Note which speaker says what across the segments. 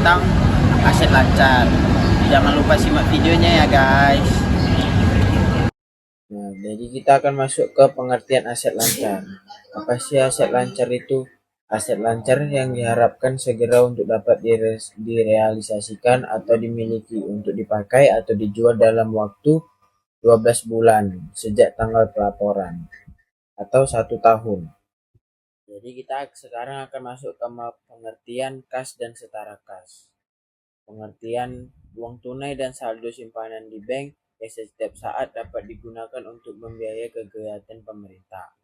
Speaker 1: tentang aset lancar. Jangan lupa simak videonya ya guys.
Speaker 2: Nah, jadi kita akan masuk ke pengertian aset lancar. Apa sih aset lancar itu? Aset lancar yang diharapkan segera untuk dapat direalisasikan atau dimiliki untuk dipakai atau dijual dalam waktu 12 bulan sejak tanggal pelaporan atau 1 tahun. Jadi kita sekarang akan masuk ke pengertian kas dan setara kas. Pengertian uang tunai dan saldo simpanan di bank yang setiap saat dapat digunakan untuk membiayai kegiatan pemerintah.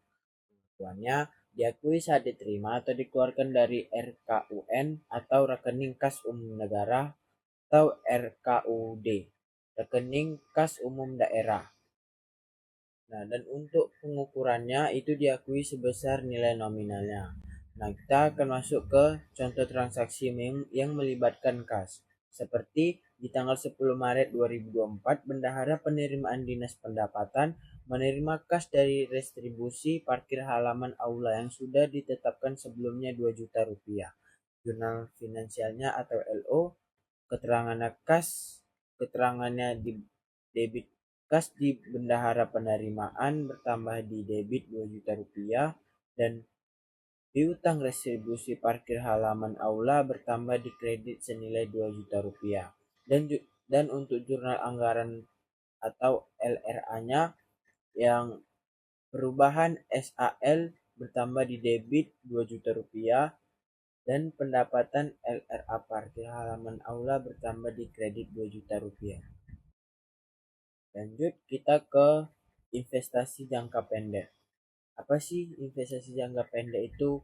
Speaker 2: Tuannya diakui saat diterima atau dikeluarkan dari RKUN atau rekening kas umum negara atau RKUD, rekening kas umum daerah. Nah, dan untuk pengukurannya itu diakui sebesar nilai nominalnya. Nah, kita akan masuk ke contoh transaksi yang melibatkan kas. Seperti di tanggal 10 Maret 2024, Bendahara Penerimaan Dinas Pendapatan menerima kas dari restribusi parkir halaman aula yang sudah ditetapkan sebelumnya 2 juta rupiah. Jurnal finansialnya atau LO, keterangannya kas, keterangannya di debit kas di bendahara penerimaan bertambah di debit 2 juta rupiah dan piutang restribusi parkir halaman aula bertambah di kredit senilai 2 juta rupiah. Dan untuk jurnal anggaran atau LRA-nya yang perubahan SAL bertambah di debit 2 juta rupiah dan pendapatan LRA parkir halaman aula bertambah di kredit 2 juta rupiah. Lanjut kita ke investasi jangka pendek. Apa sih investasi jangka pendek itu?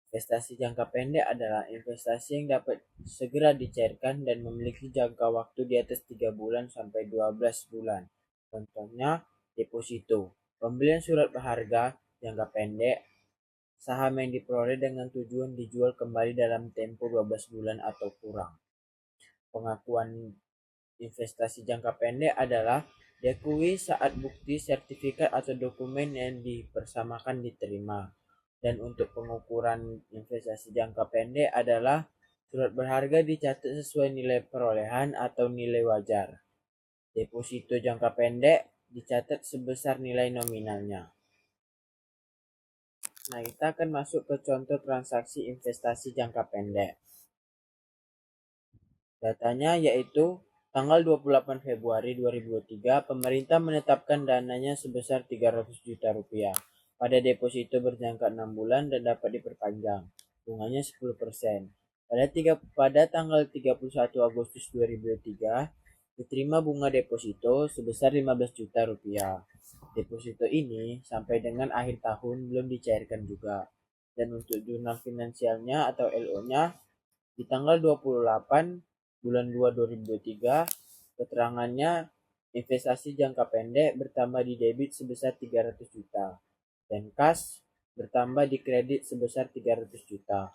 Speaker 2: Investasi jangka pendek adalah investasi yang dapat segera dicairkan dan memiliki jangka waktu di atas 3 bulan sampai 12 bulan. Contohnya deposito, pembelian surat berharga jangka pendek, saham yang diperoleh dengan tujuan dijual kembali dalam tempo 12 bulan atau kurang. Pengakuan investasi jangka pendek adalah diakui saat bukti, sertifikat, atau dokumen yang dipersamakan diterima. Dan untuk pengukuran investasi jangka pendek adalah surat berharga dicatat sesuai nilai perolehan atau nilai wajar. Deposito jangka pendek dicatat sebesar nilai nominalnya. Nah, kita akan masuk ke contoh transaksi investasi jangka pendek. Datanya yaitu tanggal 28 Februari 2023, pemerintah menetapkan dananya sebesar 300 juta rupiah pada deposito berjangka 6 bulan dan dapat diperpanjang. Bunganya 10%. Pada tanggal 31 Agustus 2023, diterima bunga deposito sebesar 15 juta rupiah. Deposito ini sampai dengan akhir tahun belum dicairkan juga. Dan untuk jurnal finansialnya atau LO-nya di tanggal 28 bulan 2 2023, keterangannya investasi jangka pendek bertambah di debit sebesar 300 juta dan kas bertambah di kredit sebesar 300 juta.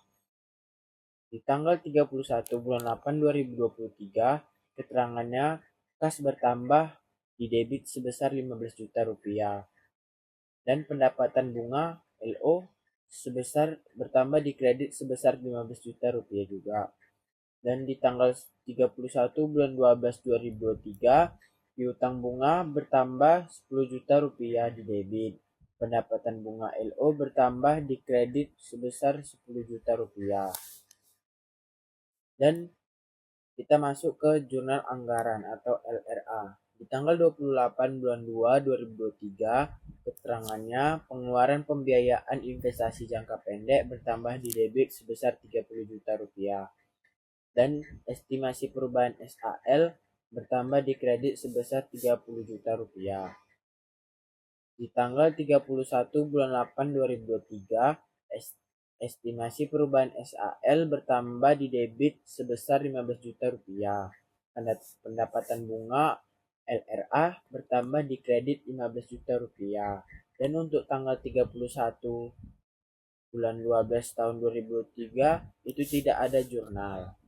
Speaker 2: Di tanggal 31 bulan 8 2023, keterangannya kas bertambah di debit sebesar 15 juta rupiah dan pendapatan bunga LO sebesar bertambah di kredit sebesar 15 juta rupiah juga. Dan di tanggal 31 bulan 12 2023, piutang bunga bertambah 10 juta rupiah di debit. Pendapatan bunga LO bertambah di kredit sebesar 10 juta rupiah. Dan kita masuk ke jurnal anggaran atau LRA. Di tanggal 28 bulan 2 2023, keterangannya pengeluaran pembiayaan investasi jangka pendek bertambah di debit sebesar 30 juta rupiah. Dan estimasi perubahan SAL bertambah di kredit sebesar 30 juta rupiah. Di tanggal 31 bulan 8 2023, estimasi perubahan SAL bertambah di debit sebesar 15 juta rupiah. Pendapatan bunga LRA bertambah di kredit 15 juta rupiah. Dan untuk tanggal 31 bulan 12 tahun 2023 itu tidak ada jurnal.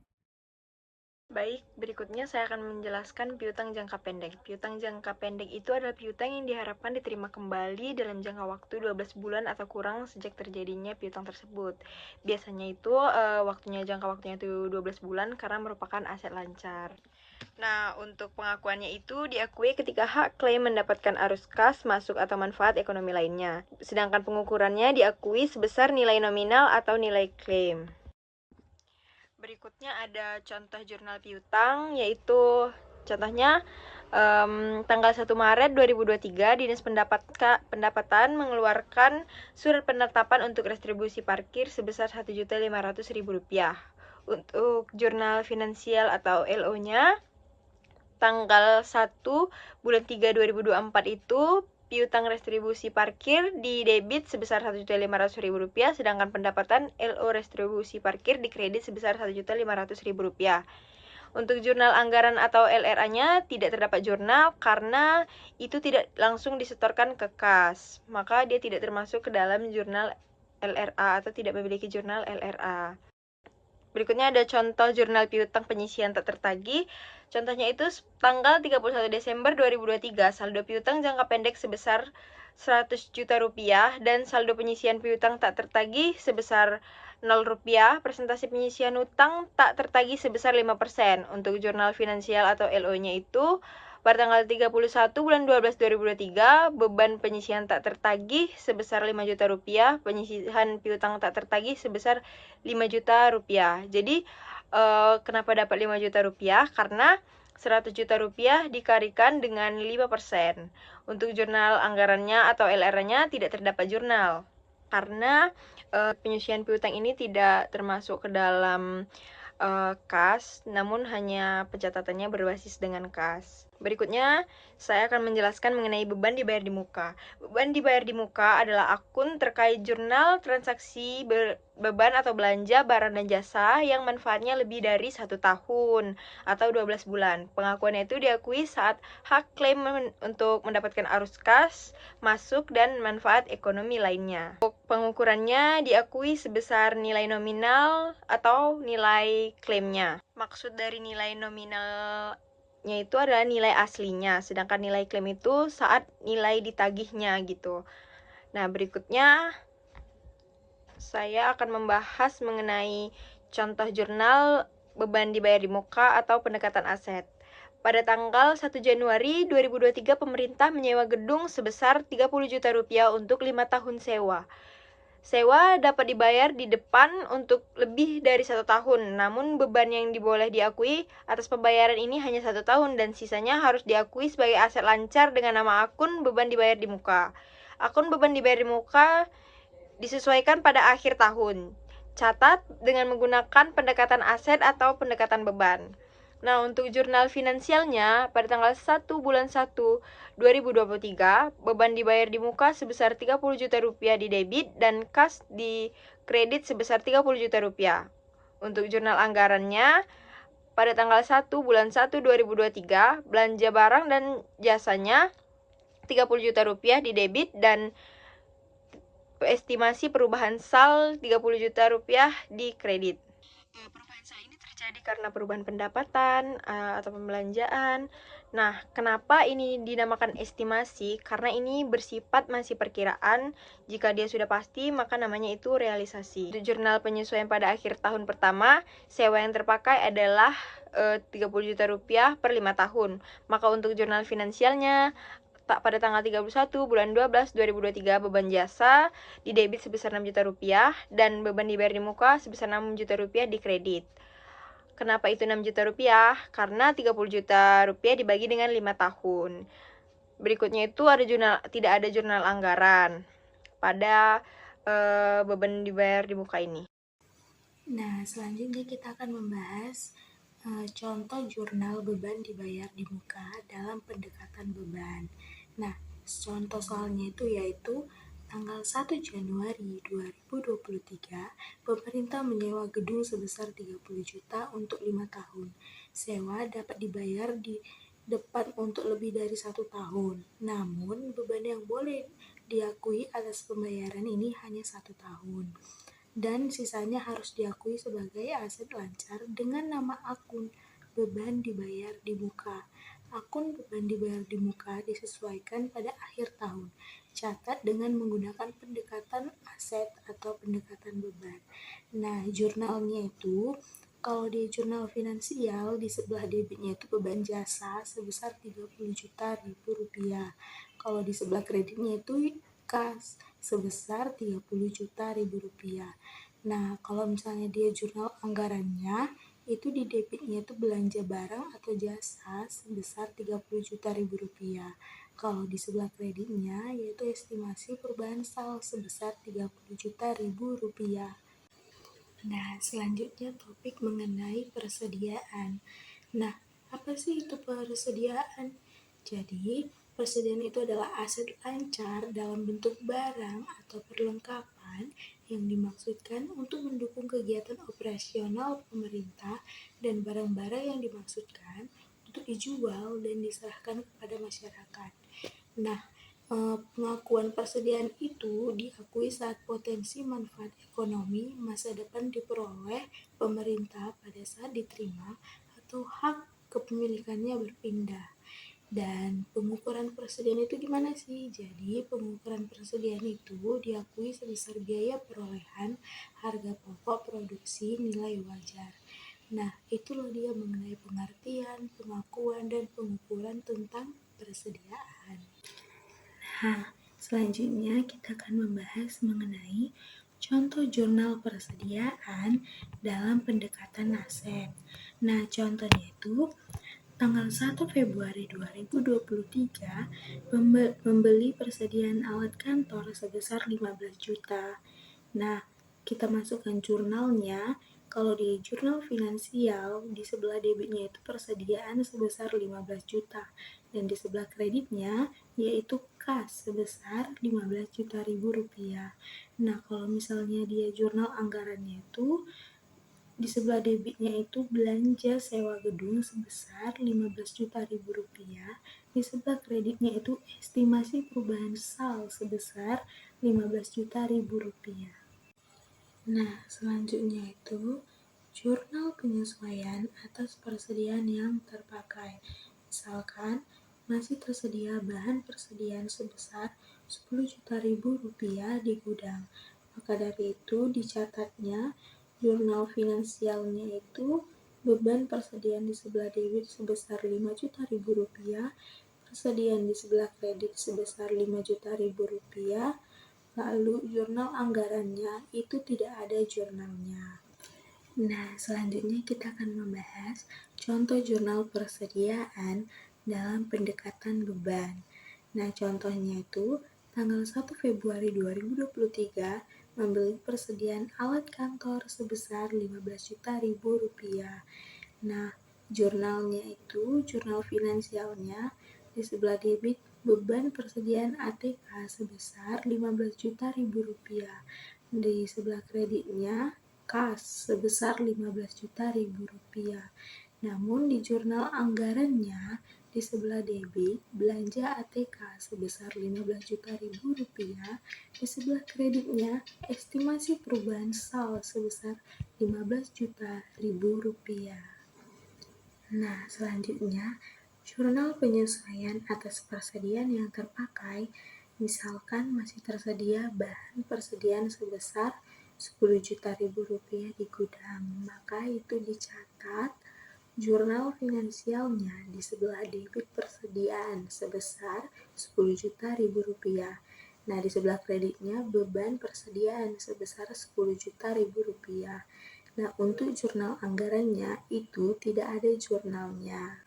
Speaker 3: Baik, berikutnya saya akan menjelaskan piutang jangka pendek. Piutang jangka pendek itu adalah piutang yang diharapkan diterima kembali dalam jangka waktu 12 bulan atau kurang sejak terjadinya piutang tersebut. Biasanya itu jangka waktunya itu 12 bulan karena merupakan aset lancar. Nah, untuk pengakuannya itu diakui ketika hak klaim mendapatkan arus kas, masuk atau manfaat ekonomi lainnya. Sedangkan pengukurannya diakui sebesar nilai nominal atau nilai klaim. Berikutnya ada contoh jurnal piutang, yaitu contohnya tanggal 1 Maret 2023 Dinas Pendapatan mengeluarkan surat penetapan untuk restribusi parkir sebesar Rp1.500.000. Untuk jurnal finansial atau LO-nya tanggal 1 bulan 3 2024 itu piutang restribusi parkir di debit sebesar Rp1.500.000, sedangkan pendapatan LO restribusi parkir di kredit sebesar Rp1.500.000. Untuk jurnal anggaran atau LRA-nya tidak terdapat jurnal karena itu tidak langsung disetorkan ke kas, maka dia tidak termasuk ke dalam jurnal LRA atau tidak memiliki jurnal LRA. Berikutnya ada contoh jurnal piutang penyisian tak tertagih. Contohnya itu tanggal 31 Desember 2023, saldo piutang jangka pendek sebesar Rp100 juta dan saldo penyisian piutang tak tertagih sebesar Rp0. Presentasi penyisian utang tak tertagih sebesar 5%. Untuk jurnal finansial atau LO-nya itu pada tanggal 31 bulan 12 2023, beban penyisian tak tertagih sebesar Rp5 juta, penyisihan piutang tak tertagih sebesar Rp5 juta. Jadi kenapa dapat Rp5 juta? Karena Rp100 juta dikalikan dengan 5%. Untuk jurnal anggarannya atau LR-nya tidak terdapat jurnal karena penyusian piutang ini tidak termasuk ke dalam kas, namun hanya pencatatannya berbasis dengan kas. Berikutnya, saya akan menjelaskan mengenai beban dibayar di muka. Beban dibayar di muka adalah akun terkait jurnal transaksi beban atau belanja barang dan jasa yang manfaatnya lebih dari 1 tahun atau 12 bulan. Pengakuannya itu diakui saat hak klaim untuk mendapatkan arus kas, masuk, dan manfaat ekonomi lainnya. Pengukurannya diakui sebesar nilai nominal atau nilai klaimnya. Maksud dari nilai nominalnya itu adalah nilai aslinya, sedangkan nilai klaim itu saat nilai ditagihnya gitu. Nah, berikutnya saya akan membahas mengenai contoh jurnal beban dibayar di muka atau pendekatan aset. Pada tanggal 1 Januari 2023, pemerintah menyewa gedung sebesar Rp30 juta untuk 5 tahun sewa. Sewa dapat dibayar di depan untuk lebih dari 1 tahun, namun beban yang boleh diakui atas pembayaran ini hanya 1 tahun dan sisanya harus diakui sebagai aset lancar dengan nama akun beban dibayar di muka. Akun beban dibayar di muka disesuaikan pada akhir tahun. Catat dengan menggunakan pendekatan aset atau pendekatan beban. Nah, untuk jurnal finansialnya, pada tanggal 1 bulan 1 2023, beban dibayar di muka sebesar Rp30 juta di debit dan kas di kredit sebesar Rp30 juta. Untuk jurnal anggarannya, pada tanggal 1 bulan 1 2023, belanja barang dan jasanya Rp30 juta di debit dan estimasi perubahan sal Rp30 juta di kredit. Perubahan sal ini terjadi karena perubahan pendapatan atau pembelanjaan. Nah, kenapa ini dinamakan estimasi? Karena ini bersifat masih perkiraan. Jika dia sudah pasti, maka namanya itu realisasi. Untuk jurnal penyesuaian pada akhir tahun pertama, sewa yang terpakai adalah Rp30 juta per 5 tahun. Maka untuk jurnal finansialnya, pada tanggal 31 bulan 12 2023, beban jasa di debit sebesar Rp6 juta dan beban dibayar di muka sebesar Rp6 juta di kredit. Kenapa itu Rp6 juta? Karena Rp30 juta dibagi dengan 5 tahun. Berikutnya itu tidak ada jurnal anggaran pada beban dibayar di muka ini.
Speaker 4: Nah, selanjutnya kita akan membahas contoh jurnal beban dibayar di muka dalam pendekatan beban. Nah, contoh soalnya itu yaitu tanggal 1 Januari 2023, pemerintah menyewa gedung sebesar 30 juta untuk 5 tahun. Sewa dapat dibayar di depan untuk lebih dari 1 tahun. Namun, beban yang boleh diakui atas pembayaran ini hanya 1 tahun. Dan sisanya harus diakui sebagai aset lancar dengan nama akun beban dibayar di muka. Akun beban dibayar di muka disesuaikan pada akhir tahun. Catat dengan menggunakan pendekatan aset atau pendekatan beban. Nah, jurnalnya itu kalau di jurnal finansial di sebelah debitnya itu beban jasa sebesar 30 juta ribu rupiah. Kalau di sebelah kreditnya itu kas sebesar 30 juta ribu rupiah. Nah, kalau misalnya dia jurnal anggarannya itu di debitnya itu belanja barang atau jasa sebesar 30 juta ribu rupiah. Kalau di sebelah kreditnya yaitu estimasi perubahan saldo sebesar 30 juta ribu rupiah. Nah, selanjutnya topik mengenai persediaan. Nah, apa sih itu persediaan? Jadi, persediaan itu adalah aset lancar dalam bentuk barang atau perlengkapan yang dimaksudkan untuk mendukung kegiatan operasional pemerintah dan barang-barang yang dimaksudkan untuk dijual dan diserahkan kepada masyarakat. Nah, pengakuan persediaan itu diakui saat potensi manfaat ekonomi masa depan diperoleh pemerintah pada saat diterima atau hak kepemilikannya berpindah. Dan pengukuran persediaan itu gimana sih? Jadi pengukuran persediaan itu diakui sebesar biaya perolehan harga pokok produksi nilai wajar. Nah, itu loh dia mengenai pengertian, pengakuan, dan pengukuran tentang persediaan. Nah, selanjutnya kita akan membahas mengenai contoh jurnal persediaan dalam pendekatan aset. Nah, contohnya itu tanggal 1 Februari 2023 membeli persediaan alat kantor sebesar 15 juta. Nah, kita masukkan jurnalnya. Kalau di jurnal finansial, di sebelah debitnya itu persediaan sebesar 15 juta dan di sebelah kreditnya yaitu kas sebesar 15 juta ribu rupiah. Nah, kalau misalnya dia jurnal anggarannya itu di sebelah debitnya itu belanja sewa gedung sebesar 15 juta ribu rupiah, di sebelah kreditnya itu estimasi perubahan saldo sebesar 15 juta ribu rupiah. Nah, selanjutnya itu jurnal penyesuaian atas persediaan yang terpakai. Misalkan masih tersedia bahan persediaan sebesar 10 juta ribu rupiah di gudang. Maka dari itu dicatatnya jurnal finansialnya itu beban persediaan di sebelah debit sebesar 5 juta ribu rupiah, persediaan di sebelah kredit sebesar 5 juta ribu rupiah, lalu jurnal anggarannya itu tidak ada jurnalnya. Nah, selanjutnya kita akan membahas contoh jurnal persediaan dalam pendekatan beban. Nah, contohnya itu tanggal 1 Februari 2023 membeli persediaan alat kantor sebesar 15 juta ribu rupiah. Nah, jurnalnya itu, jurnal finansialnya di sebelah debit beban persediaan ATK sebesar 15 juta ribu rupiah. Di sebelah kreditnya kas sebesar 15 juta ribu rupiah. Namun di jurnal anggarannya di sebelah debit belanja ATK sebesar 15 juta ribu rupiah, di sebelah kreditnya estimasi perubahan saldo sebesar 15 juta ribu rupiah. Nah, selanjutnya jurnal penyesuaian atas persediaan yang terpakai, misalkan masih tersedia bahan persediaan sebesar 10 juta ribu rupiah di gudang, maka itu dicatat jurnal finansialnya di sebelah debit persediaan sebesar 10 juta ribu rupiah. Nah, di sebelah kreditnya beban persediaan sebesar 10 juta ribu rupiah. Nah, untuk jurnal anggarannya itu tidak ada jurnalnya.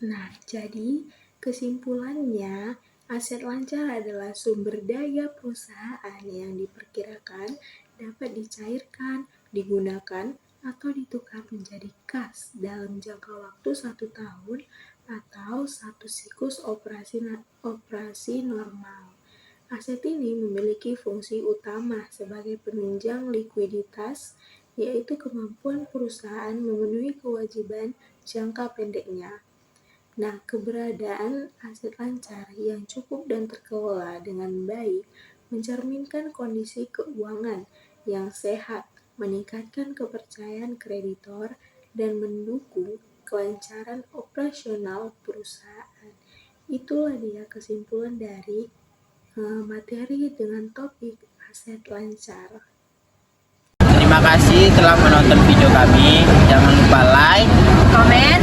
Speaker 4: Nah, jadi kesimpulannya aset lancar adalah sumber daya perusahaan yang diperkirakan dapat dicairkan, digunakan, atau ditukar menjadi kas dalam jangka waktu 1 tahun atau 1 siklus operasi normal. Aset ini memiliki fungsi utama sebagai penunjang likuiditas, yaitu kemampuan perusahaan memenuhi kewajiban jangka pendeknya. Nah, keberadaan aset lancar yang cukup dan terkelola dengan baik mencerminkan kondisi keuangan yang sehat, meningkatkan kepercayaan kreditor, dan mendukung kelancaran operasional perusahaan. Itulah dia kesimpulan dari materi dengan topik aset lancar.
Speaker 1: Terima kasih telah menonton video kami. Jangan lupa like,
Speaker 3: Komen,